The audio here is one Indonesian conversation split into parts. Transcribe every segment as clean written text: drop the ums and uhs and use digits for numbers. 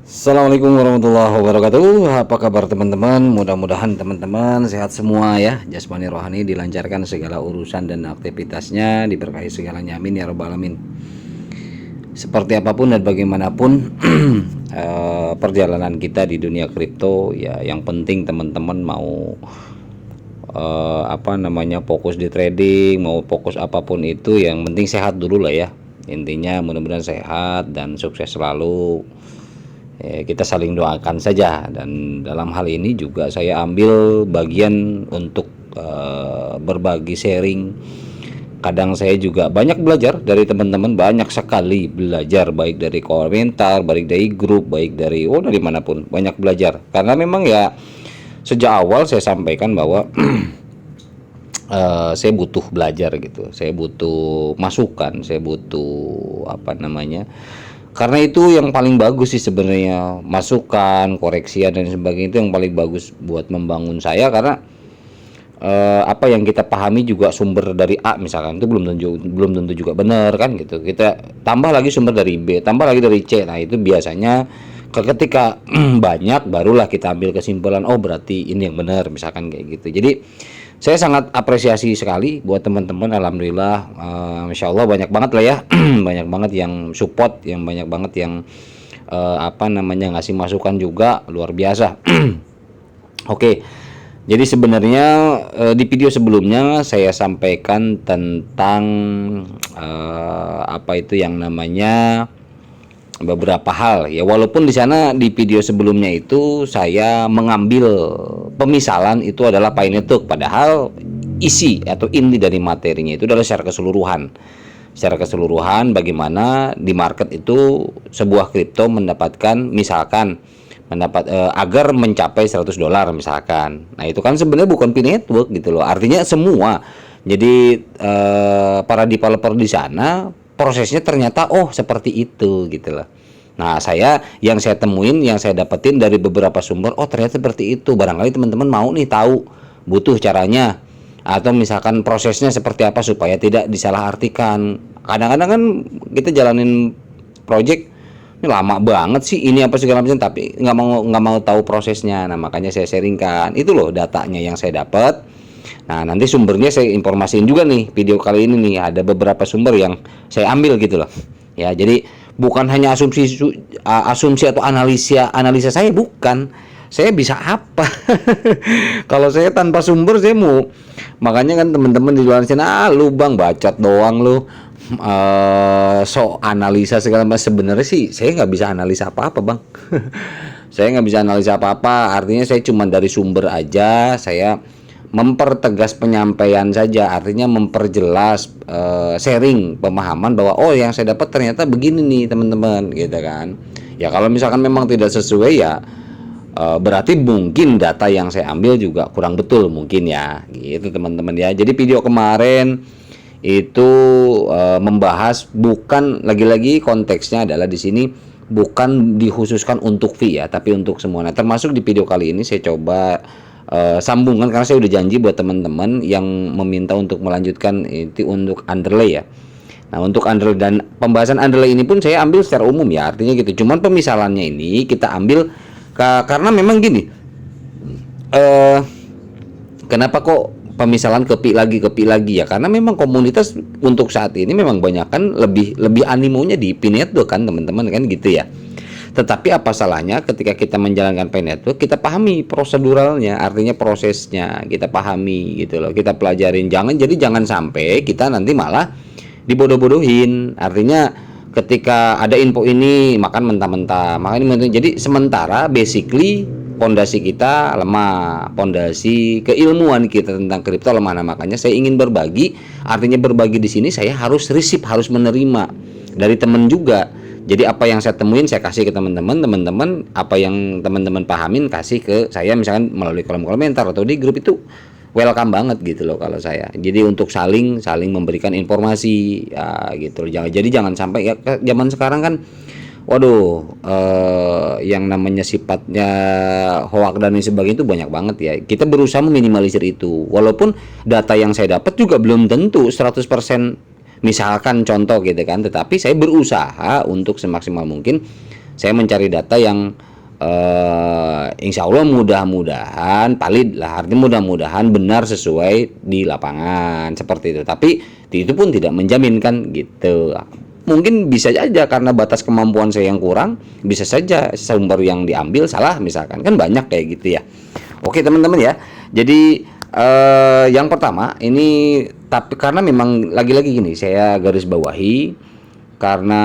Assalamualaikum warahmatullahi wabarakatuh. Apa kabar teman-teman? Mudah-mudahan teman-teman sehat semua ya. Jasmani rohani dilancarkan segala urusan dan aktivitasnya, diberkahi segalanya. Amin ya rabbal alamin. Seperti apapun dan bagaimanapun perjalanan kita di dunia kripto ya, yang penting teman-teman mau fokus di trading, mau fokus apapun itu, yang penting sehat dulu lah ya. Intinya mudah-mudahan sehat dan sukses selalu. Kita saling doakan saja, dan dalam hal ini juga saya ambil bagian untuk berbagi sharing. Kadang saya juga banyak belajar dari teman-teman, banyak sekali belajar, baik dari komentar, baik dari grup, baik dari dari manapun, banyak belajar. Karena memang ya sejak awal saya sampaikan bahwa saya butuh belajar gitu, saya butuh masukan, saya butuh karena itu yang paling bagus sih sebenarnya, masukan, koreksian dan sebagainya, itu yang paling bagus buat membangun saya. Karena apa yang kita pahami juga sumber dari A misalkan, itu belum tentu juga benar kan gitu. Kita tambah lagi sumber dari B, tambah lagi dari C. Nah, itu biasanya ketika banyak barulah kita ambil kesimpulan, oh berarti ini yang benar misalkan kayak gitu. Jadi saya sangat apresiasi sekali buat teman-teman. Alhamdulillah, Masya Allah banyak banget lah ya. Banyak banget yang support, yang banyak banget yang ngasih masukan juga, luar biasa. Oke, jadi sebenarnya di video sebelumnya saya sampaikan tentang beberapa hal ya, walaupun di sana di video sebelumnya itu saya mengambil pemisalan itu adalah Pi Network, padahal isi atau inti dari materinya itu adalah secara keseluruhan bagaimana di market itu sebuah kripto agar mencapai $100 misalkan. Nah, itu kan sebenarnya bukan Pi Network gitu loh, artinya semua. Jadi para developer di sana prosesnya ternyata seperti itu gitu loh. Nah, yang saya temuin, yang saya dapetin dari beberapa sumber, ternyata seperti itu. Barangkali teman-teman mau nih tahu, butuh caranya, atau misalkan prosesnya seperti apa supaya tidak disalahartikan. Kadang-kadang kan kita jalanin project ini lama banget sih, ini apa segala macam, tapi nggak mau tahu prosesnya. Nah, makanya saya sharingkan itu loh datanya yang saya dapat. Nah, nanti sumbernya saya informasiin juga nih, video kali ini nih ada beberapa sumber yang saya ambil gitu loh. Ya, jadi bukan hanya asumsi atau analisa saya, bukan. Saya bisa apa? Kalau saya tanpa sumber saya mau. Makanya kan teman-teman di luar sana, lu Bang bacot doang lu. Analisa segala macam. Sebenarnya sih saya nggak bisa analisa apa-apa, Bang. Saya nggak bisa analisa apa-apa. Artinya saya cuma dari sumber aja, saya mempertegas penyampaian saja, artinya memperjelas, sharing pemahaman bahwa yang saya dapat ternyata begini nih teman-teman gitu kan. Ya kalau misalkan memang tidak sesuai ya berarti mungkin data yang saya ambil juga kurang betul mungkin ya gitu teman-teman ya. Jadi video kemarin itu membahas, bukan, lagi-lagi konteksnya adalah di sini bukan dikhususkan untuk fee ya, tapi untuk semua. Nah, termasuk di video kali ini saya coba sambungkan, karena saya udah janji buat teman-teman yang meminta untuk melanjutkan itu untuk underlay ya. Nah, untuk underlay dan pembahasan underlay ini pun saya ambil secara umum ya, artinya gitu. Cuman pemisalannya ini kita ambil karena memang gini, kenapa kok pemisalan kepi lagi ya, karena memang komunitas untuk saat ini memang banyak kan lebih animonya di Pi Network kan teman-teman kan gitu ya. Tetapi apa salahnya ketika kita menjalankan Pi Network, kita pahami proseduralnya, artinya prosesnya kita pahami gitu loh, kita pelajarin. Jangan sampai kita nanti malah dibodoh-bodohin. Artinya ketika ada info ini makan mentah-mentah, jadi sementara basically pondasi kita lemah, pondasi keilmuan kita tentang kripto lemah. Nah, makanya saya ingin berbagi. Artinya berbagi di sini saya harus receive, harus menerima dari teman juga. Jadi apa yang saya temuin saya kasih ke teman-teman, apa yang teman-teman pahamin kasih ke saya, misalkan melalui kolom komentar atau di grup, itu welcome banget gitu loh kalau saya. Jadi untuk saling memberikan informasi ya gitu loh. Jangan sampai ya, zaman sekarang kan yang namanya sifatnya hoax dan lain sebagainya itu banyak banget ya. Kita berusaha meminimalisir itu. Walaupun data yang saya dapat juga belum tentu 100%, misalkan contoh gitu kan, tetapi saya berusaha untuk semaksimal mungkin Saya mencari data yang insya Allah mudah-mudahan valid lah, artinya mudah-mudahan benar sesuai di lapangan seperti itu. Tapi itu pun tidak menjamin kan gitu. Mungkin bisa saja karena batas kemampuan saya yang kurang, bisa saja sumber yang diambil salah misalkan, kan banyak kayak gitu ya. Oke teman-teman ya. Jadi yang pertama ini, tapi karena memang lagi-lagi gini saya garis bawahi, karena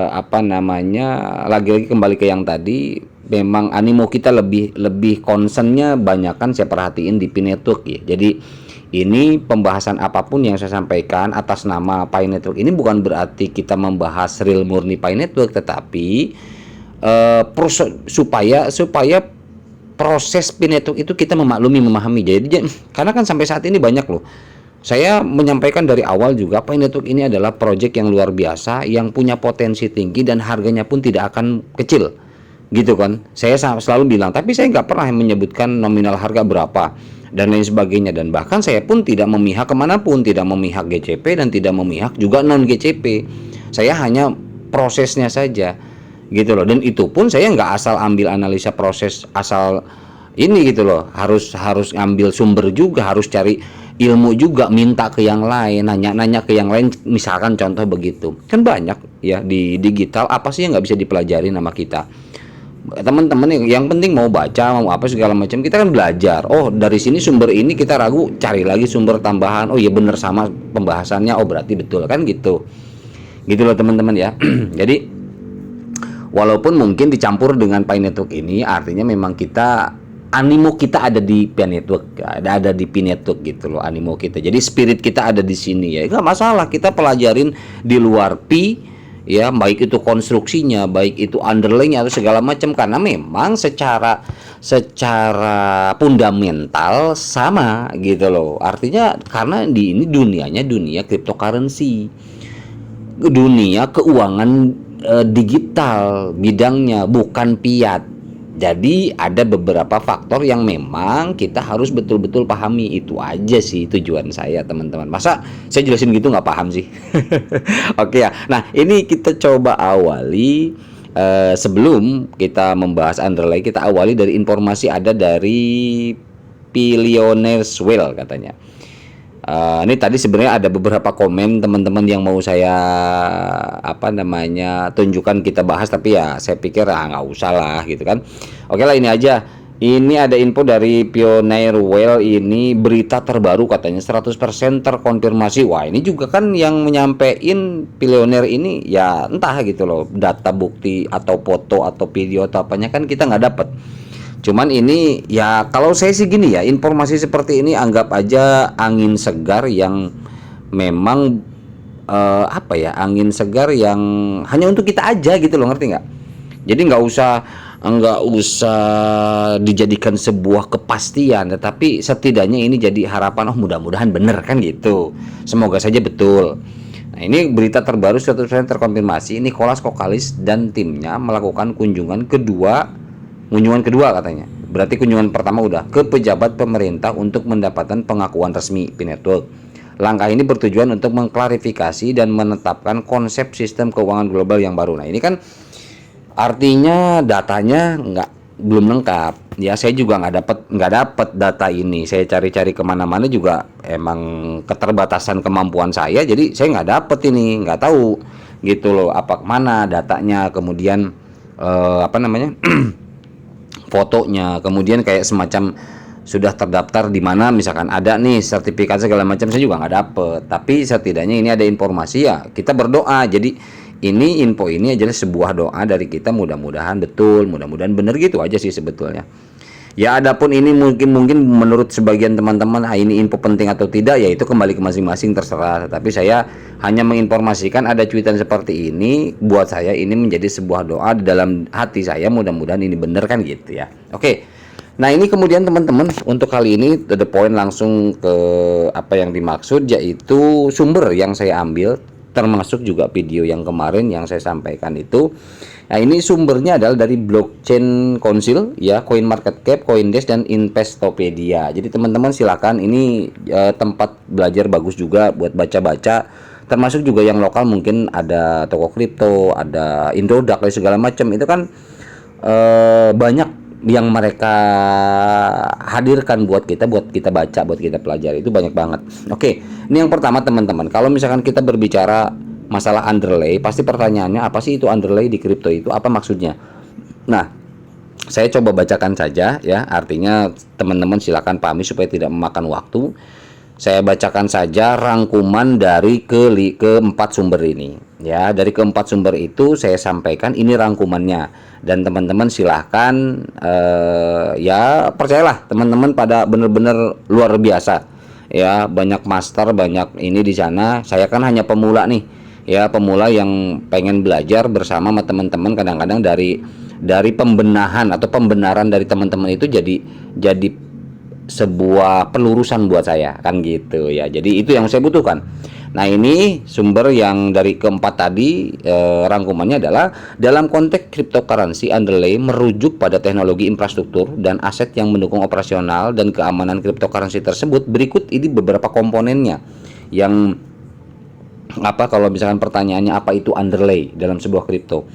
apa namanya, lagi-lagi kembali ke yang tadi, memang animo kita lebih concernnya banyakan saya perhatiin di Pi Network ya. Jadi ini pembahasan apapun yang saya sampaikan atas nama Pi Network ini bukan berarti kita membahas real murni Pi Network, tetapi supaya proses Pi Network itu kita memahami. Jadi karena kan sampai saat ini banyak loh. Saya menyampaikan dari awal juga, Pi Network ini adalah proyek yang luar biasa, yang punya potensi tinggi dan harganya pun tidak akan kecil, gitu kan. Saya selalu bilang, tapi saya nggak pernah menyebutkan nominal harga berapa dan lain sebagainya. Dan bahkan saya pun tidak memihak kemanapun, tidak memihak GCP dan tidak memihak juga non GCP. Saya hanya prosesnya saja, gitu loh. Dan itu pun saya nggak asal ambil analisa proses asal ini gitu loh. Harus ngambil sumber juga, harus cari ilmu juga, minta ke yang lain, nanya ke yang lain, misalkan contoh begitu. Kan banyak ya di digital, apa sih yang nggak bisa dipelajari sama kita. Teman-teman yang penting mau baca, mau apa segala macam, kita kan belajar. Oh, dari sini sumber ini kita ragu, cari lagi sumber tambahan. Oh iya bener sama pembahasannya, oh berarti betul kan gitu. Gitu loh teman-teman ya. Jadi walaupun mungkin dicampur dengan Pi Network ini, artinya memang kita animo kita ada di Pi Network, ada di Pi Network gitu loh, animo kita. Jadi spirit kita ada di sini ya. Enggak masalah kita pelajarin di luar Pi ya, baik itu konstruksinya, baik itu underlaynya atau segala macam, karena memang secara fundamental sama gitu loh. Artinya karena di ini dunianya dunia cryptocurrency, dunia keuangan digital bidangnya, bukan fiat. Jadi ada beberapa faktor yang memang kita harus betul-betul pahami. Itu aja sih tujuan saya teman-teman. Masa saya jelasin gitu nggak paham sih? Oke ya. Nah ini kita coba awali, sebelum kita membahas underlay, kita awali dari informasi ada dari Billionaires Whale katanya. Ini tadi sebenarnya ada beberapa komen teman-teman yang mau saya tunjukkan kita bahas, tapi ya saya pikir nggak usah lah gitu kan. Oke lah, ini aja. Ini ada info dari Pioneer Whale, ini berita terbaru katanya 100% terkonfirmasi. Wah ini juga kan yang menyampaikan Pioneer ini ya entah gitu loh, data bukti atau foto atau video atau apanya kan kita nggak dapat. Cuman ini ya kalau saya sih gini ya, informasi seperti ini anggap aja angin segar yang memang angin segar yang hanya untuk kita aja gitu loh, ngerti nggak? Jadi nggak usah dijadikan sebuah kepastian, tetapi setidaknya ini jadi harapan, oh mudah-mudahan bener kan gitu. Semoga saja betul. Nah ini berita terbaru 100% terkonfirmasi, Nicholas Kokalis dan timnya melakukan kunjungan kedua katanya. Berarti kunjungan pertama udah ke pejabat pemerintah untuk mendapatkan pengakuan resmi Pi Network. Langkah ini bertujuan untuk mengklarifikasi dan menetapkan konsep sistem keuangan global yang baru. Nah ini kan artinya datanya belum lengkap. Ya saya juga nggak dapat data ini. Saya cari-cari kemana-mana juga emang keterbatasan kemampuan saya. Jadi saya nggak dapat ini, nggak tahu gitu loh apa mana datanya. Kemudian fotonya, kemudian kayak semacam sudah terdaftar di mana, misalkan ada nih sertifikat segala macam, saya juga nggak dapet. Tapi setidaknya ini ada informasi ya, kita berdoa. Jadi ini info ini adalah sebuah doa dari kita, mudah-mudahan betul, mudah-mudahan benar gitu aja sih sebetulnya. Ya adapun ini mungkin menurut sebagian teman-teman ini info penting atau tidak, ya itu kembali ke masing-masing, terserah. Tapi saya hanya menginformasikan ada cuitan seperti ini, buat saya ini menjadi sebuah doa di dalam hati saya, mudah-mudahan ini benar kan gitu ya. Oke. Nah ini kemudian teman-teman, untuk kali ini to the point, langsung ke apa yang dimaksud, yaitu sumber yang saya ambil, termasuk juga video yang kemarin yang saya sampaikan itu. Nah ini sumbernya adalah dari Blockchain Council ya, CoinMarketCap, CoinDesk, dan Investopedia. Jadi teman-teman silakan, ini tempat belajar bagus juga buat baca-baca termasuk juga yang lokal mungkin ada toko kripto, ada Indodax dan segala macam. Itu kan banyak yang mereka hadirkan buat kita baca, buat kita pelajari. Itu banyak banget. Oke, ini yang pertama teman-teman. Kalau misalkan kita berbicara masalah underlay, pasti pertanyaannya apa sih itu underlay di kripto itu, apa maksudnya? Nah, saya coba bacakan saja ya, artinya teman-teman silakan pahami supaya tidak memakan waktu. Saya bacakan saja rangkuman dari keempat sumber ini ya. Dari keempat sumber itu saya sampaikan ini rangkumannya, dan teman-teman silahkan ya percayalah teman-teman pada benar-benar luar biasa ya, banyak master, banyak ini di sana. Saya kan hanya pemula nih ya, pemula yang pengen belajar bersama teman-teman. Kadang-kadang dari pembenahan atau pembenaran dari teman-teman itu jadi sebuah pelurusan buat saya kan gitu ya. Jadi itu yang saya butuhkan. Nah, ini sumber yang dari keempat tadi, rangkumannya adalah dalam konteks cryptocurrency underlay merujuk pada teknologi infrastruktur dan aset yang mendukung operasional dan keamanan cryptocurrency tersebut. Berikut ini beberapa komponennya yang kalau misalkan pertanyaannya apa itu underlay dalam sebuah kripto.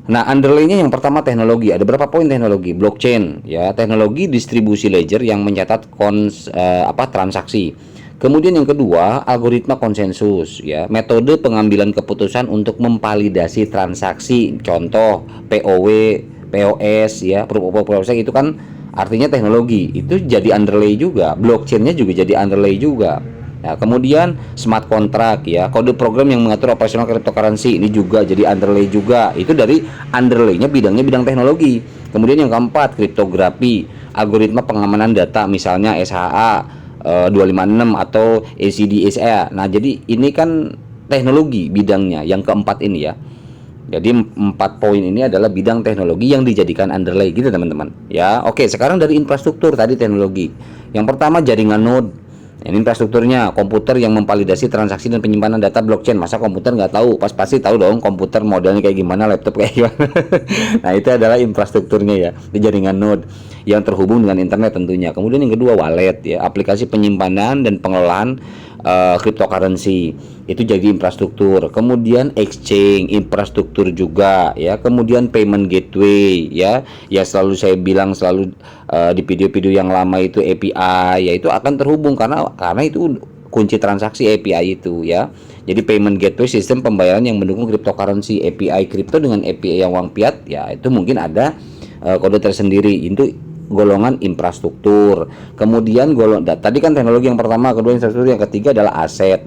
Nah, underlay-nya yang pertama teknologi. Ada berapa poin teknologi? Blockchain ya, teknologi distribusi ledger yang mencatat transaksi. Kemudian yang kedua, algoritma konsensus ya, metode pengambilan keputusan untuk memvalidasi transaksi. Contoh POW, POS ya, proof of work itu kan artinya teknologi. Itu jadi underlay juga. Blockchain-nya juga jadi underlay juga. Nah, kemudian smart contract ya, kode program yang mengatur operasional cryptocurrency, ini juga jadi underlay juga. Itu dari underlay-nya bidang teknologi. Kemudian yang keempat, kriptografi, algoritma pengamanan data, misalnya SHA 256 atau ACD/SA. Nah, jadi ini kan teknologi bidangnya yang keempat ini ya. Jadi 4 poin ini adalah bidang teknologi yang dijadikan underlay gitu teman-teman. Ya, oke, sekarang dari infrastruktur tadi teknologi. Yang pertama jaringan node. Ini infrastrukturnya, komputer yang memvalidasi transaksi dan penyimpanan data blockchain. Masa komputer nggak tahu? Pasti tahu dong komputer modelnya kayak gimana, laptop kayak gimana. Nah, itu adalah infrastrukturnya ya, di jaringan node yang terhubung dengan internet tentunya. Kemudian yang kedua wallet ya, aplikasi penyimpanan dan pengelolaan cryptocurrency. Itu jadi infrastruktur. Kemudian exchange, infrastruktur juga ya. Kemudian payment gateway ya. Ya selalu saya bilang di video-video yang lama itu API, yaitu akan terhubung karena itu kunci transaksi API itu ya. Jadi payment gateway sistem pembayaran yang mendukung cryptocurrency. API kripto dengan API yang uang fiat ya, itu mungkin ada kode tersendiri. Itu golongan infrastruktur. Kemudian tadi kan teknologi yang pertama, kedua infrastruktur, yang ketiga adalah aset.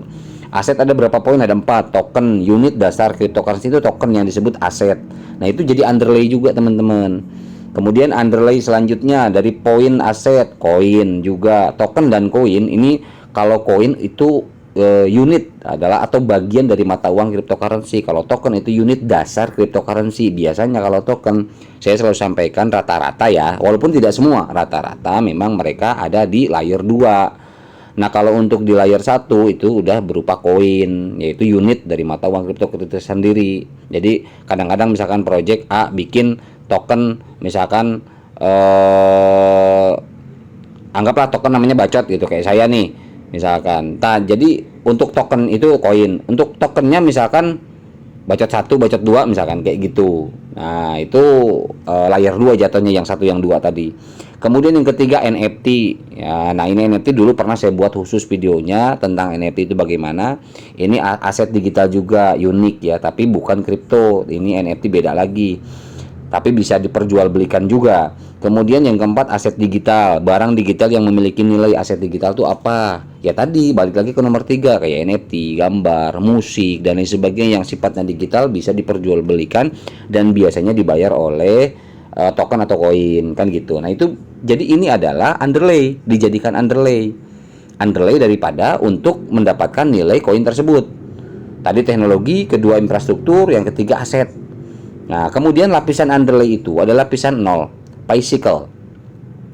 Aset ada berapa poin? Ada 4. Token, unit dasar cryptocurrency itu token yang disebut aset. Nah, itu jadi underlay juga teman-teman. Kemudian underlay selanjutnya dari poin aset, koin juga, token dan koin. Ini kalau koin itu unit adalah atau bagian dari mata uang cryptocurrency. Kalau token itu unit dasar cryptocurrency. Biasanya kalau token, saya selalu sampaikan rata-rata ya, walaupun tidak semua, rata-rata memang mereka ada di layer 2. Nah, kalau untuk di layer 1 itu udah berupa koin, yaitu unit dari mata uang kripto sendiri. Jadi kadang-kadang misalkan project A bikin token, misalkan anggaplah token namanya bacot gitu, kayak saya nih misalkan. Nah, jadi untuk token itu koin, untuk tokennya misalkan bacot 1, bacot 2 misalkan kayak gitu. Nah, itu layer 2 jatuhnya, yang 1 yang 2 tadi. Kemudian yang ketiga NFT ya. Nah, ini NFT dulu pernah saya buat khusus videonya tentang NFT itu bagaimana. Ini aset digital juga, unik ya, tapi bukan kripto. Ini NFT beda lagi, tapi bisa diperjualbelikan juga. Kemudian yang keempat aset digital, barang digital yang memiliki nilai. Aset digital itu apa? Ya tadi balik lagi ke nomor 3, kayak NFT, gambar, musik dan lain sebagainya yang sifatnya digital bisa diperjualbelikan dan biasanya dibayar oleh token atau koin kan gitu. Nah, itu jadi ini adalah underlay, dijadikan underlay daripada untuk mendapatkan nilai koin tersebut. Tadi teknologi, kedua infrastruktur, yang ketiga aset. Nah, kemudian lapisan underlay itu adalah lapisan 0, bicycle.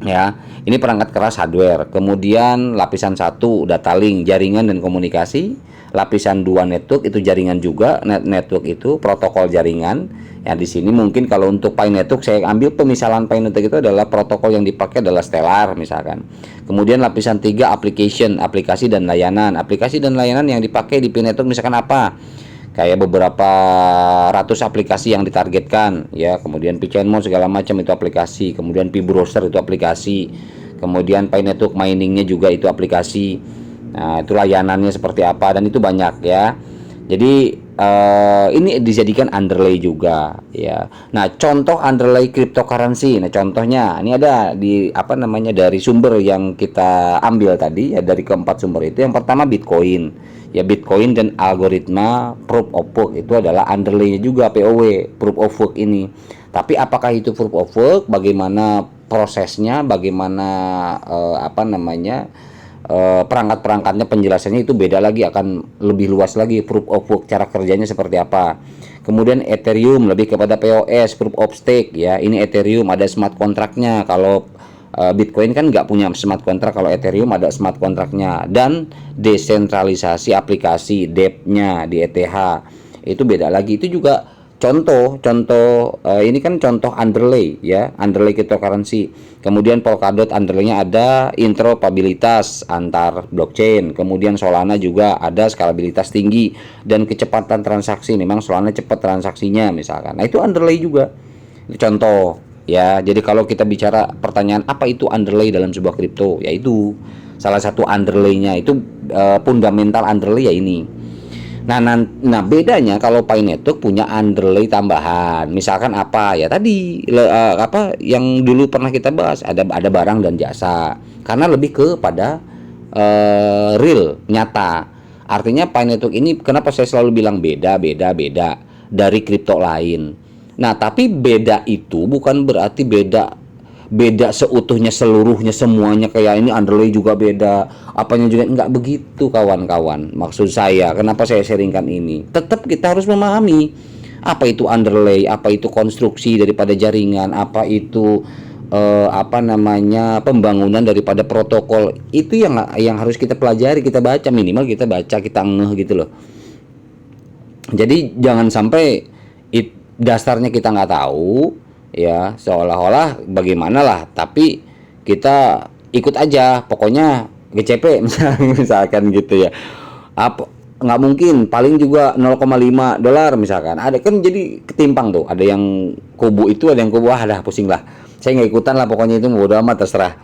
ya. Ini perangkat keras hardware. Kemudian lapisan 1 data link, jaringan dan komunikasi. Lapisan 2 network, itu jaringan juga. Network itu protokol jaringan. Ya, di sini mungkin kalau untuk Pi network saya ambil pemisalan Pi network itu adalah protokol yang dipakai adalah Stellar misalkan. Kemudian lapisan 3 application, aplikasi dan layanan. Aplikasi dan layanan yang dipakai di Pi network misalkan apa? Kayak beberapa ratus aplikasi yang ditargetkan ya, kemudian PCNMO segala macam itu aplikasi, kemudian Pi browser itu aplikasi, kemudian Pi network miningnya juga itu aplikasi. Nah, itu layanannya seperti apa, dan itu banyak ya. Jadi ini dijadikan underlay juga ya. Nah, contoh underlay cryptocurrency. Nah, contohnya ini ada di apa namanya, dari sumber yang kita ambil tadi ya, dari keempat sumber itu. Yang pertama Bitcoin. Ya, Bitcoin dan algoritma proof of work itu adalah underlay juga, POW, proof of work ini. Tapi apakah itu proof of work? Bagaimana prosesnya? Bagaimana apa namanya? Perangkat-perangkatnya, penjelasannya itu beda lagi, akan lebih luas lagi. Proof of work cara kerjanya seperti apa. Kemudian Ethereum lebih kepada POS, proof of stake ya. Ini Ethereum ada smart kontraknya. Kalau Bitcoin kan nggak punya smart contract, kalau Ethereum ada smart kontraknya. Dan desentralisasi aplikasi DEP-nya di ETH itu beda lagi. Itu juga contoh ini kan contoh underlay ya, underlay cryptocurrency. Kemudian Polkadot underlaynya ada interoperabilitas antar blockchain. Kemudian Solana juga ada skalabilitas tinggi dan kecepatan transaksi. Memang Solana cepat transaksinya misalkan. Nah, itu underlay juga. Itu contoh ya. Jadi kalau kita bicara pertanyaan apa itu underlay dalam sebuah kripto, yaitu salah satu underlaynya itu fundamental underlay ya ini. Nah, bedanya kalau Pi Network punya underlay tambahan. Misalkan apa ya tadi apa yang dulu pernah kita bahas, ada barang dan jasa. Karena lebih kepada real, nyata. Artinya Pi Network ini kenapa saya selalu bilang beda dari kripto lain. Nah, tapi beda itu bukan berarti beda seutuhnya, seluruhnya, semuanya kayak ini underlay juga beda, apanya juga enggak begitu kawan-kawan. Maksud saya kenapa saya sharingkan ini, tetap kita harus memahami apa itu underlay, apa itu konstruksi daripada jaringan, apa itu apa namanya, pembangunan daripada protokol. Itu yang harus kita pelajari, kita baca, minimal kita baca, kita ngeh gitu loh. Jadi jangan sampai dasarnya kita nggak tahu ya, seolah-olah bagaimana lah, tapi kita ikut aja pokoknya GCP misalkan gitu ya. Apa nggak mungkin, paling juga 0,5 dolar misalkan, ada kan, jadi ketimpang tuh, ada yang kubu itu, ada yang kubu dah pusing lah, saya nggak ikutan lah, pokoknya itu bodo amat, terserah.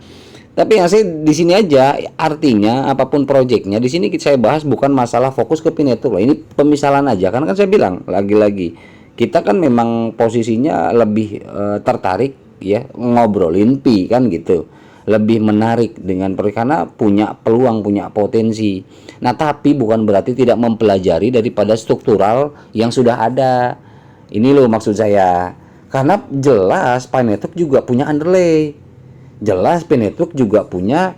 Tapi yang saya di sini aja, artinya apapun proyeknya di sini saya bahas bukan masalah fokus ke Pinetur, ini pemisalan aja, karena kan saya bilang lagi-lagi kita kan memang posisinya lebih tertarik ya ngobrolin Pi kan gitu, lebih menarik dengan karena punya peluang, punya potensi. Nah, tapi bukan berarti tidak mempelajari daripada struktural yang sudah ada. Ini loh maksud saya, karena jelas Pi Network juga punya underlay, jelas Pi Network juga punya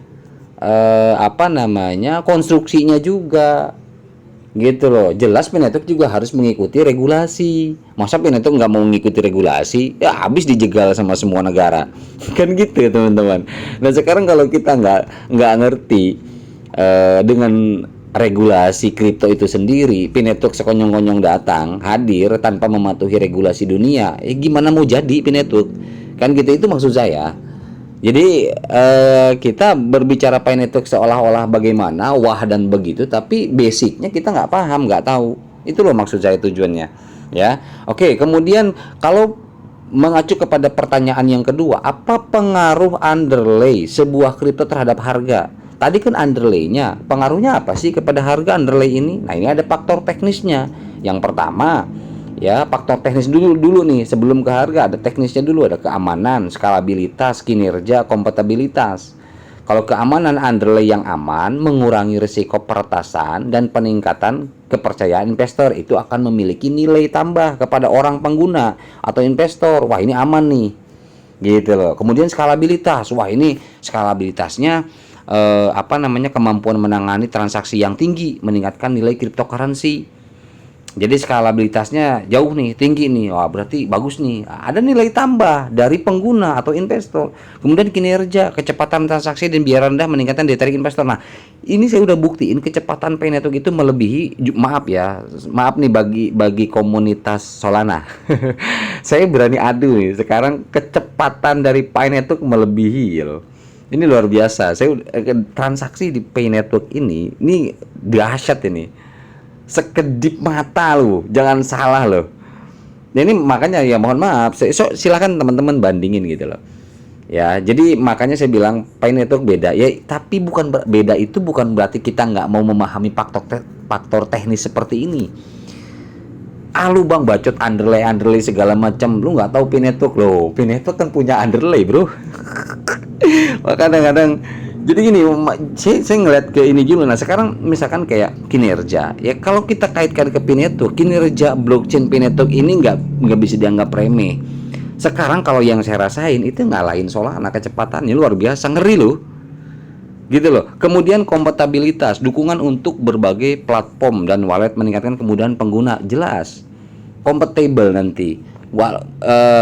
apa namanya, konstruksinya juga gitu loh. Jelas Pi Network juga harus mengikuti regulasi. Masa Pi Network nggak mau mengikuti regulasi, ya habis dijegal sama semua negara kan gitu ya teman-teman. Nah, sekarang kalau kita nggak ngerti dengan regulasi kripto itu sendiri, Pi Network sekonyong-konyong datang hadir tanpa mematuhi regulasi dunia, gimana mau jadi Pi Network kan gitu. Itu maksud saya. Jadi kita berbicara Pi Network seolah-olah bagaimana wah dan begitu, tapi basicnya kita nggak paham, nggak tahu. Itu loh maksud saya tujuannya ya. Oke, kemudian kalau mengacu kepada pertanyaan yang kedua, apa pengaruh underlay sebuah kripto terhadap harga? Tadi kan underlaynya, pengaruhnya apa sih kepada harga underlay ini? Nah, ini ada faktor teknisnya. Yang pertama ya, faktor teknis dulu nih, sebelum ke harga ada teknisnya dulu, ada keamanan, skalabilitas, kinerja, kompatibilitas. Kalau keamanan, underlay yang aman mengurangi risiko peretasan dan peningkatan kepercayaan investor, itu akan memiliki nilai tambah kepada orang pengguna atau investor. Wah, ini aman nih gitu loh. Kemudian skalabilitas, wah ini skalabilitasnya apa namanya, kemampuan menangani transaksi yang tinggi, meningkatkan nilai cryptocurrency. Jadi skalabilitasnya jauh nih, tinggi nih. Wah, berarti bagus nih. Ada nilai tambah dari pengguna atau investor. Kemudian kinerja, kecepatan transaksi dan biaya rendah meningkatkan daya tarik investor. Nah, ini saya udah buktiin kecepatan Pay Network itu melebihi, maaf ya. Maaf nih bagi komunitas Solana. Saya berani adu nih. Sekarang kecepatan dari Pay Network melebihi loh. Ini luar biasa. Transaksi di Pay Network ini dahsyat ini, sekedip mata lo, jangan salah lo. Nah, ini makanya ya mohon maaf, silakan teman-teman bandingin gitu loh. Ya, jadi makanya saya bilang Pay Network beda ya, tapi beda itu bukan berarti kita nggak mau memahami faktor teknis seperti ini. Lu bang bacot underlay segala macam, lu nggak tahu Pay Network lo. Pay Network kan punya underlay bro. Kadang-kadang jadi gini, saya ngeliat ke ini dulu. Nah sekarang misalkan kayak kinerja, ya kalau kita kaitkan ke Pay Network, kinerja blockchain Pay Network ini nggak bisa dianggap remeh. Sekarang kalau yang saya rasain itu ngalahin Solana, kecepatannya luar biasa, ngeri loh, gitu loh. Kemudian kompatibilitas, dukungan untuk berbagai platform dan wallet meningkatkan kemudahan pengguna, jelas compatible nanti.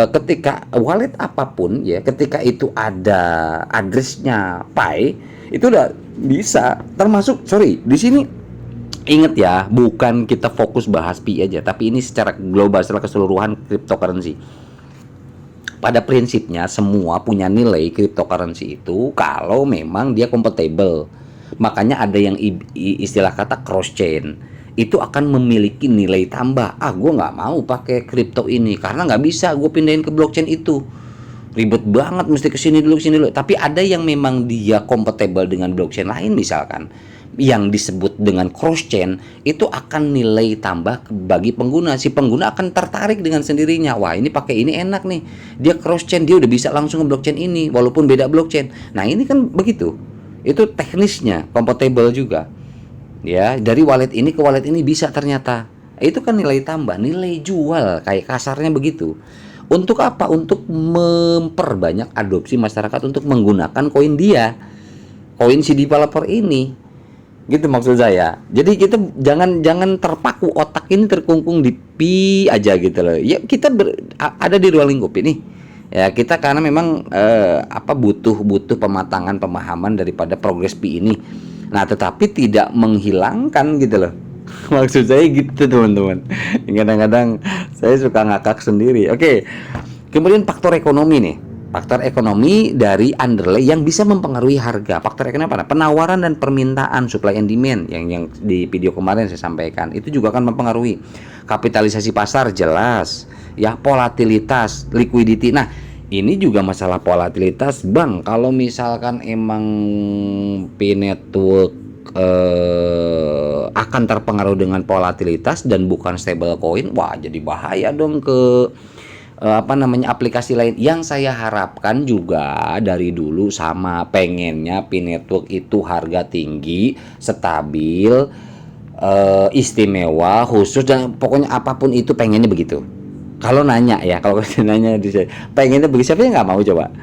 Ketika wallet apapun ya, ketika itu ada addressnya Pi, itu udah bisa. Termasuk, sorry, di sini inget ya, bukan kita fokus bahas Pi aja, tapi ini secara global, secara keseluruhan cryptocurrency. Pada prinsipnya semua punya nilai cryptocurrency itu kalau memang dia compatible. Makanya ada yang istilah kata cross chain, itu akan memiliki nilai tambah. Gue nggak mau pakai kripto ini karena nggak bisa gue pindahin ke blockchain itu, ribet banget, mesti kesini dulu. Tapi ada yang memang dia compatible dengan blockchain lain, misalkan yang disebut dengan cross chain, itu akan nilai tambah bagi pengguna. Si pengguna akan tertarik dengan sendirinya. Wah, ini pakai ini enak nih, dia cross chain, dia udah bisa langsung ke blockchain ini walaupun beda blockchain. Nah ini kan begitu, itu teknisnya compatible juga ya. Dari wallet ini ke wallet ini bisa, ternyata itu kan nilai tambah, nilai jual, kayak kasarnya begitu. Untuk apa? Untuk memperbanyak adopsi masyarakat untuk menggunakan koin dia, koin si developer ini, gitu maksud saya. Jadi kita jangan terpaku, otak ini terkungkung di pi aja gitu loh ya. Kita ada di ruang lingkup ini ya, kita karena memang butuh pematangan pemahaman daripada progres pi ini. Nah tetapi tidak menghilangkan gitu loh. Maksud saya gitu teman-teman. Kadang-kadang saya suka ngakak sendiri. Oke. Kemudian faktor ekonomi nih. Faktor ekonomi dari underlay yang bisa mempengaruhi harga. Faktor ekonomi apa? Penawaran dan permintaan, supply and demand, yang di video kemarin saya sampaikan, itu juga akan mempengaruhi. Kapitalisasi pasar jelas, ya, volatilitas, liquidity. Nah, ini juga masalah volatilitas, Bang. Kalau misalkan emang Pay Network akan terpengaruh dengan volatilitas dan bukan stable coin, wah jadi bahaya dong ke aplikasi lain. Yang saya harapkan juga dari dulu sama, pengennya Pay Network itu harga tinggi, stabil, istimewa, khusus, dan pokoknya apapun itu pengennya begitu. Kalau nanya ya, kalau nanya pengennya begitu, siapa yang nggak mau coba?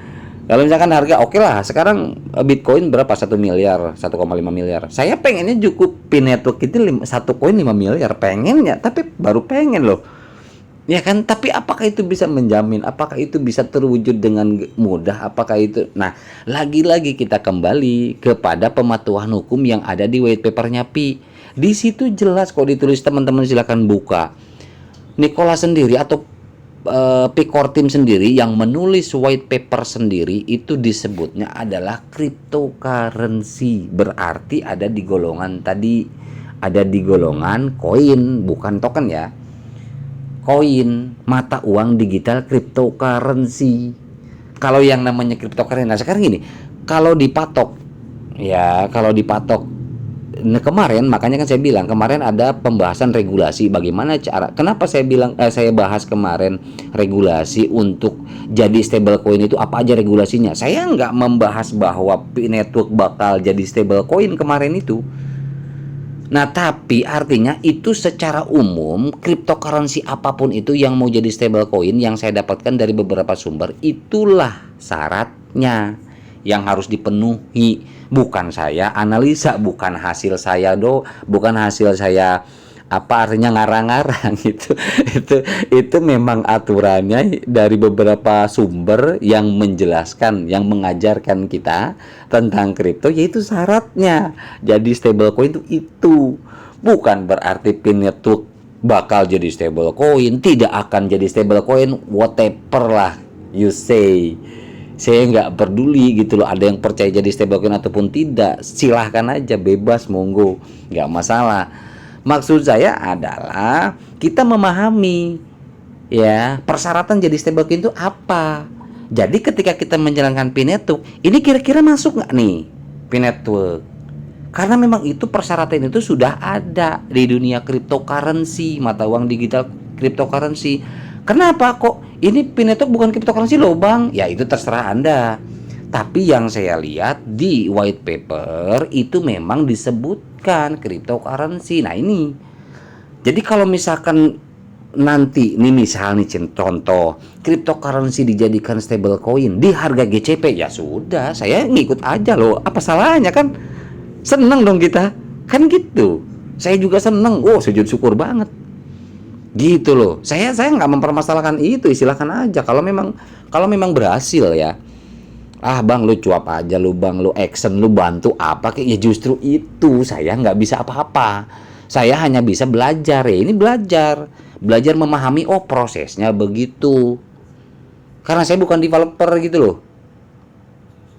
Kalau misalkan harga oke lah, sekarang Bitcoin berapa? 1 miliar, 1,5 miliar. Saya pengennya cukup Pay Network itu 1 koin 5 miliar, pengennya, tapi baru pengen loh. Ya kan, tapi apakah itu bisa menjamin? Apakah itu bisa terwujud dengan mudah? Apakah itu? Nah, lagi-lagi kita kembali kepada pematuhan hukum yang ada di white papernya Pi. Di situ jelas kok ditulis, teman-teman silakan buka. Nikola sendiri atau Pi Core Team sendiri yang menulis white paper sendiri itu disebutnya adalah cryptocurrency. Berarti ada di golongan tadi, ada di golongan koin, bukan token ya. Koin, mata uang digital, cryptocurrency. Kalau yang namanya cryptocurrency, nah sekarang gini, kalau dipatok kemarin, makanya kan saya bilang kemarin ada pembahasan regulasi, bagaimana cara, kenapa saya bilang saya bahas kemarin regulasi untuk jadi stable coin itu apa aja regulasinya. Saya nggak membahas bahwa Pay Network bakal jadi stable coin kemarin itu. Nah, tapi artinya itu secara umum cryptocurrency apapun itu yang mau jadi stable coin, yang saya dapatkan dari beberapa sumber, itulah syaratnya yang harus dipenuhi. Bukan saya analisa, bukan hasil saya Apa artinya ngarang-ngarang itu memang aturannya dari beberapa sumber yang menjelaskan, yang mengajarkan kita tentang kripto, yaitu syaratnya jadi stablecoin itu bukan berarti pin network bakal jadi stablecoin, tidak akan jadi stablecoin, whatever lah you say. Saya nggak peduli gitu loh, ada yang percaya jadi stablecoin ataupun tidak, silahkan aja, bebas, monggo, nggak masalah. Maksud saya adalah kita memahami ya persyaratan jadi stablecoin itu apa. Jadi ketika kita menjalankan P-Network, ini kira-kira masuk nggak nih P-Network? Karena memang itu persyaratan itu sudah ada di dunia cryptocurrency, mata uang digital cryptocurrency. Kenapa kok ini P-Network bukan cryptocurrency loh bang? Ya itu terserah Anda. Tapi yang saya lihat di white paper itu memang disebutkan cryptocurrency. Nah ini, jadi kalau misalkan nanti nih misal nih contoh cryptocurrency dijadikan stablecoin di harga GCP, ya sudah, saya ngikut aja loh. Apa salahnya kan? Seneng dong kita, kan gitu. Saya juga seneng. Oh sujud syukur banget. Gitu loh. Saya nggak mempermasalahkan itu, silahkan aja. Kalau memang berhasil ya. Ah bang, lu cuap aja lu bang, lu action, lu bantu apa kayak, ya justru itu saya nggak bisa apa-apa. Saya hanya bisa belajar ya. Ini belajar memahami, oh prosesnya begitu. Karena saya bukan developer gitu loh.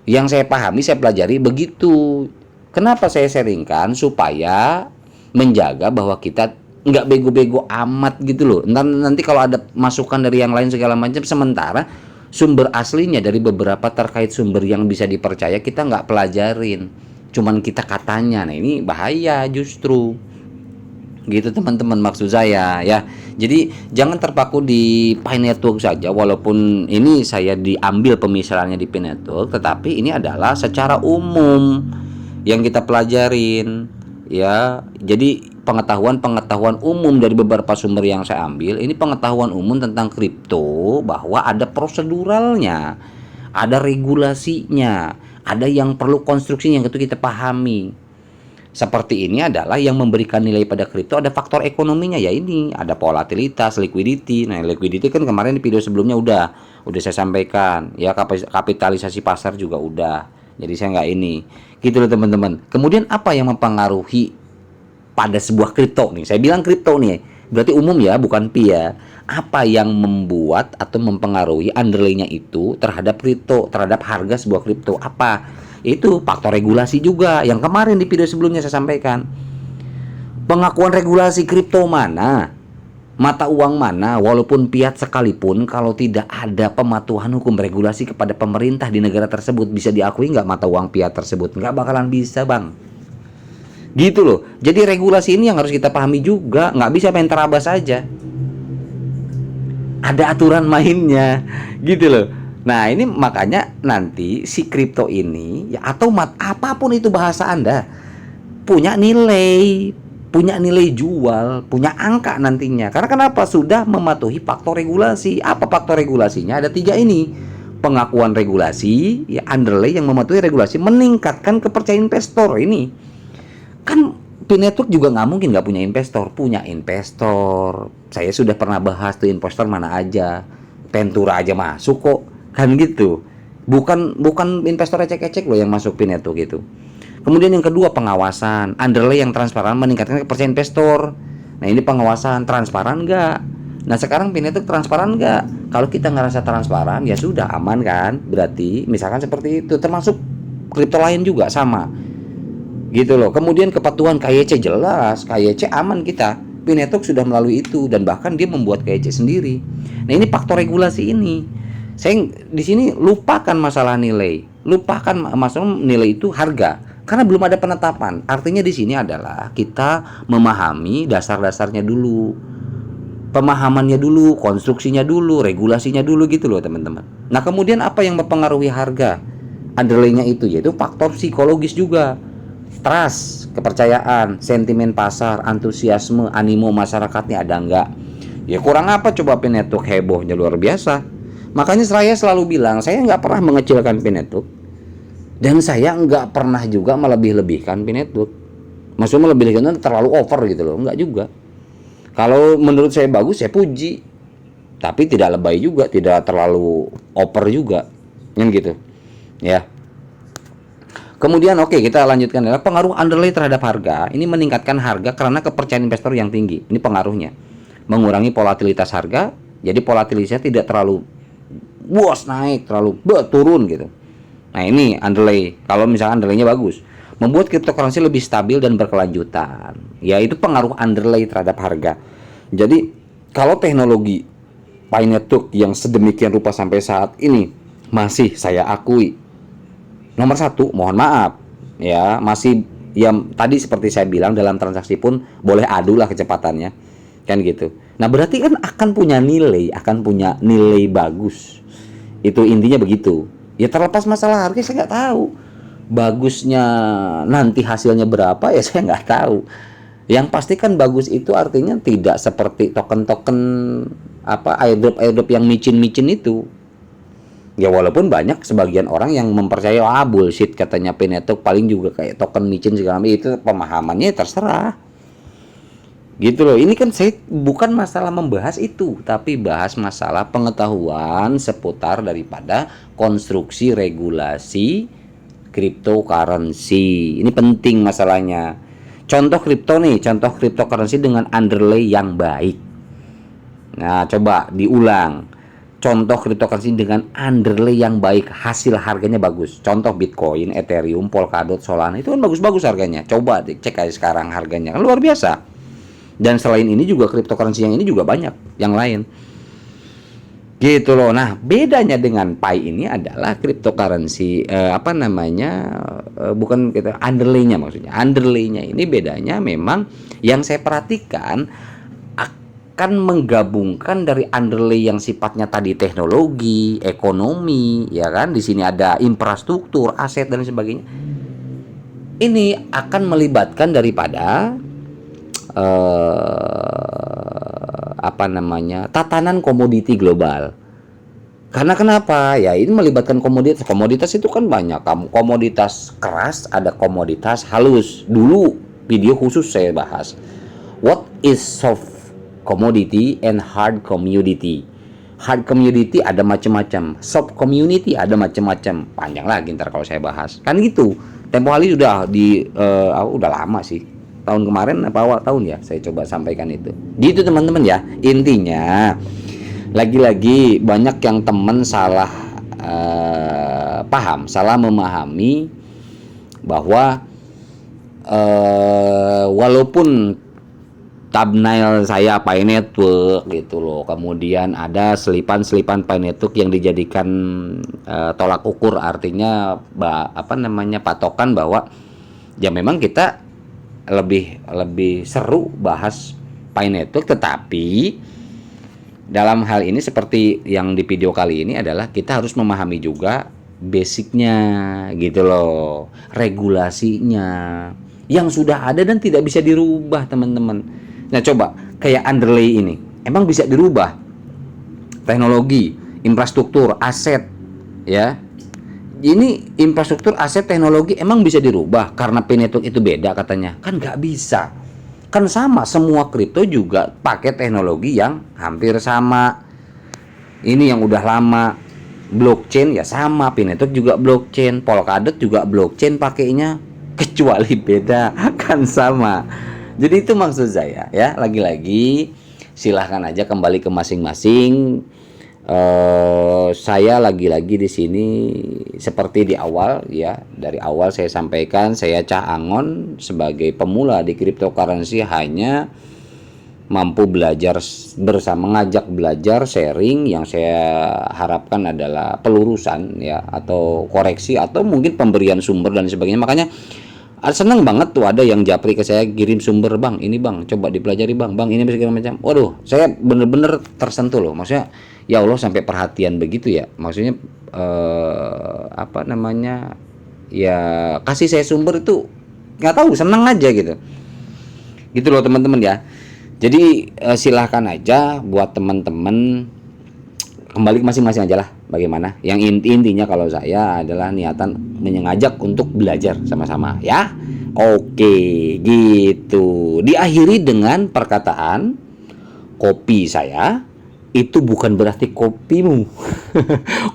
Yang saya pahami, saya pelajari begitu. Kenapa saya sharingkan? Supaya menjaga bahwa kita nggak bego-bego amat gitu loh. Nanti kalau ada masukan dari yang lain segala macam, sementara sumber aslinya dari beberapa terkait sumber yang bisa dipercaya kita nggak pelajarin, cuman kita katanya. Nah ini bahaya justru gitu teman-teman, maksud saya ya. Jadi jangan terpaku di Pi Network saja, walaupun ini saya diambil pemisalannya di Pi Network, tetapi ini adalah secara umum yang kita pelajarin ya. Jadi pengetahuan umum dari beberapa sumber yang saya ambil, ini pengetahuan umum tentang kripto, bahwa ada proseduralnya, ada regulasinya, ada yang perlu konstruksinya yang itu kita pahami. Seperti ini adalah yang memberikan nilai pada kripto, ada faktor ekonominya ya, ini ada volatilitas, liquidity. Nah liquidity kan kemarin di video sebelumnya udah saya sampaikan ya, kapitalisasi pasar juga udah, jadi saya nggak ini gitu loh teman-teman. Kemudian apa yang mempengaruhi pada sebuah kripto nih, saya bilang kripto nih berarti umum ya, bukan pi ya. Apa yang membuat atau mempengaruhi underlay-nya itu terhadap kripto, terhadap harga sebuah kripto? Apa itu? Faktor regulasi juga, yang kemarin di video sebelumnya saya sampaikan. Pengakuan regulasi kripto mana, mata uang mana, walaupun fiat sekalipun, kalau tidak ada pematuhan hukum regulasi kepada pemerintah di negara tersebut, bisa diakui nggak mata uang fiat tersebut? Nggak bakalan bisa bang. Gitu loh. Jadi regulasi ini yang harus kita pahami juga, nggak bisa main terabas saja. Ada aturan mainnya, gitu loh. Nah ini makanya nanti si kripto ini ya, atau apapun itu bahasa Anda, punya nilai jual, punya angka nantinya. Karena kenapa? Sudah mematuhi faktor regulasi. Apa faktor regulasinya? Ada 3 ini. Pengakuan regulasi, ya underlay yang mematuhi regulasi, meningkatkan kepercayaan investor. Ini kan P-Network juga nggak mungkin nggak punya investor. Punya investor. Saya sudah pernah bahas tuh investor mana aja. Ventura aja masuk kok, kan gitu. Bukan investor ecek-ecek loh yang masuk P-Network itu. Kemudian yang kedua, pengawasan. Underlay yang transparan meningkatkan kepercayaan investor. Nah ini pengawasan, transparan nggak? Nah sekarang P-Network transparan nggak? Kalau kita ngerasa transparan, ya sudah aman kan? Berarti misalkan seperti itu. Termasuk kripto lain juga sama, gitu loh. Kemudian kepatuhan KYC jelas, KYC aman kita. P-Network sudah melalui itu, dan bahkan dia membuat KYC sendiri. Nah ini faktor regulasi ini. Saya di sini lupakan masalah nilai, lupakan masalah nilai itu harga, karena belum ada penetapan. Artinya di sini adalah kita memahami dasar-dasarnya dulu, pemahamannya dulu, konstruksinya dulu, regulasinya dulu, gitu loh teman-teman. Nah kemudian apa yang mempengaruhi harga underlay-nya itu, yaitu faktor psikologis juga. Trust, kepercayaan, sentimen pasar, antusiasme, animo masyarakatnya ada enggak? Ya kurang apa coba P-Network hebohnya luar biasa. Makanya saya selalu bilang, saya nggak pernah mengecilkan P-Network, dan saya nggak pernah juga melebih-lebihkan P-Network. Maksudnya melebih-lebihkan terlalu over gitu loh, nggak juga. Kalau menurut saya bagus, saya puji. Tapi tidak lebay juga, tidak terlalu over juga. Kan gitu. Ya. Kemudian oke, kita lanjutkan adalah pengaruh underlay terhadap harga. Ini meningkatkan harga karena kepercayaan investor yang tinggi. Ini pengaruhnya. Mengurangi volatilitas harga, jadi volatilitasnya tidak terlalu bos naik, terlalu turun gitu. Nah, ini underlay. Kalau misalkan underlaynya bagus, membuat cryptocurrency lebih stabil dan berkelanjutan. Ya, itu pengaruh underlay terhadap harga. Jadi, kalau teknologi Pi Network yang sedemikian rupa sampai saat ini masih saya akui nomor satu, mohon maaf ya, masih yang tadi seperti saya bilang, dalam transaksi pun boleh adu lah kecepatannya, kan gitu. Nah, berarti kan akan punya nilai bagus. Itu intinya begitu. Ya, terlepas masalah harga saya nggak tahu. Bagusnya nanti hasilnya berapa ya saya nggak tahu. Yang pasti kan bagus itu artinya tidak seperti token-token apa airdrop yang micin-micin itu. Ya, walaupun banyak sebagian orang yang mempercayai bullshit katanya Pi Network paling juga kayak token micin segala macam, itu pemahamannya terserah. Gitu loh. Ini kan saya bukan masalah membahas itu, tapi bahas masalah pengetahuan seputar daripada konstruksi regulasi cryptocurrency. Ini penting masalahnya. Contoh cryptocurrency dengan underlay yang baik. Nah, coba diulang. Contoh cryptocurrency dengan underlay yang baik, hasil harganya bagus. Contoh Bitcoin, Ethereum, Polkadot, Solana, itu kan bagus-bagus harganya. Coba cek aja sekarang harganya, kan luar biasa. Dan selain ini juga cryptocurrency yang ini juga banyak yang lain. Gitu loh. Nah, bedanya dengan Pi ini adalah cryptocurrency bukan kita underlay-nya, maksudnya. Underlay-nya ini bedanya memang yang saya perhatikan akan menggabungkan dari underlay yang sifatnya tadi teknologi, ekonomi, ya kan? Di sini ada infrastruktur, aset dan sebagainya. Ini akan melibatkan daripada tatanan komoditi global. Karena kenapa? Ya, ini melibatkan komoditas. Komoditas itu kan banyak. Komoditas keras, ada komoditas halus. Dulu video khusus saya bahas. What is soft commodity and hard commodity? Hard commodity ada macam-macam. Soft community ada macam-macam. Panjang lagi ntar kalau saya bahas. Kan gitu. Tempo hari sudah udah lama sih. Tahun kemarin apa awal tahun ya saya coba sampaikan itu. Gitu teman-teman ya. Intinya lagi-lagi banyak yang teman salah salah memahami bahwa walaupun thumbnail saya Pi Network gitu loh, kemudian ada selipan-selipan Pi Network yang dijadikan tolak ukur, artinya patokan bahwa ya memang kita lebih seru bahas Pi Network, tetapi dalam hal ini seperti yang di video kali ini adalah kita harus memahami juga basicnya gitu loh, regulasinya yang sudah ada dan tidak bisa dirubah teman-teman. Nah, coba kayak underlay ini emang bisa dirubah, teknologi, infrastruktur, aset ya. Ini infrastruktur, aset, teknologi emang bisa dirubah karena Pi Network itu beda katanya? Kan nggak bisa. Kan sama, semua kripto juga pakai teknologi yang hampir sama. Ini yang udah lama. Blockchain ya sama, Pi Network juga blockchain, Polkadot juga blockchain pakainya, kecuali beda kan sama. Jadi itu maksud saya ya. Lagi-lagi silahkan aja kembali ke masing-masing. Saya lagi-lagi di sini seperti di awal ya, dari awal saya sampaikan, saya Cah Angon sebagai pemula di cryptocurrency hanya mampu belajar mengajak belajar, sharing. Yang saya harapkan adalah pelurusan ya, atau koreksi, atau mungkin pemberian sumber dan sebagainya. Makanya seneng banget tuh ada yang japri ke saya, kirim sumber, bang ini bang coba dipelajari bang ini segala macam. Waduh, saya bener-bener tersentuh loh, maksudnya ya Allah sampai perhatian begitu ya, maksudnya ya kasih saya sumber itu nggak tahu, seneng aja gitu loh teman-teman ya. Jadi silahkan aja buat teman-teman kembali ke masing-masing aja lah bagaimana. Yang intinya kalau saya adalah niatan mengajak untuk belajar sama-sama ya. Oke, gitu. Diakhiri dengan perkataan kopi saya itu bukan berarti kopimu.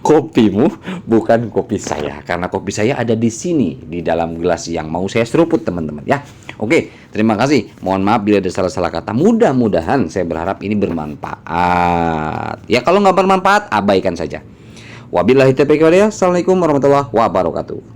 Kopimu bukan kopi saya, karena kopi saya ada di sini di dalam gelas yang mau saya seruput, teman-teman ya. Oke, terima kasih. Mohon maaf bila ada salah-salah kata. Mudah-mudahan saya berharap ini bermanfaat. Ya kalau nggak bermanfaat, abaikan saja. Wabillahi taufiq wal hidayah. Assalamualaikum warahmatullahi wabarakatuh.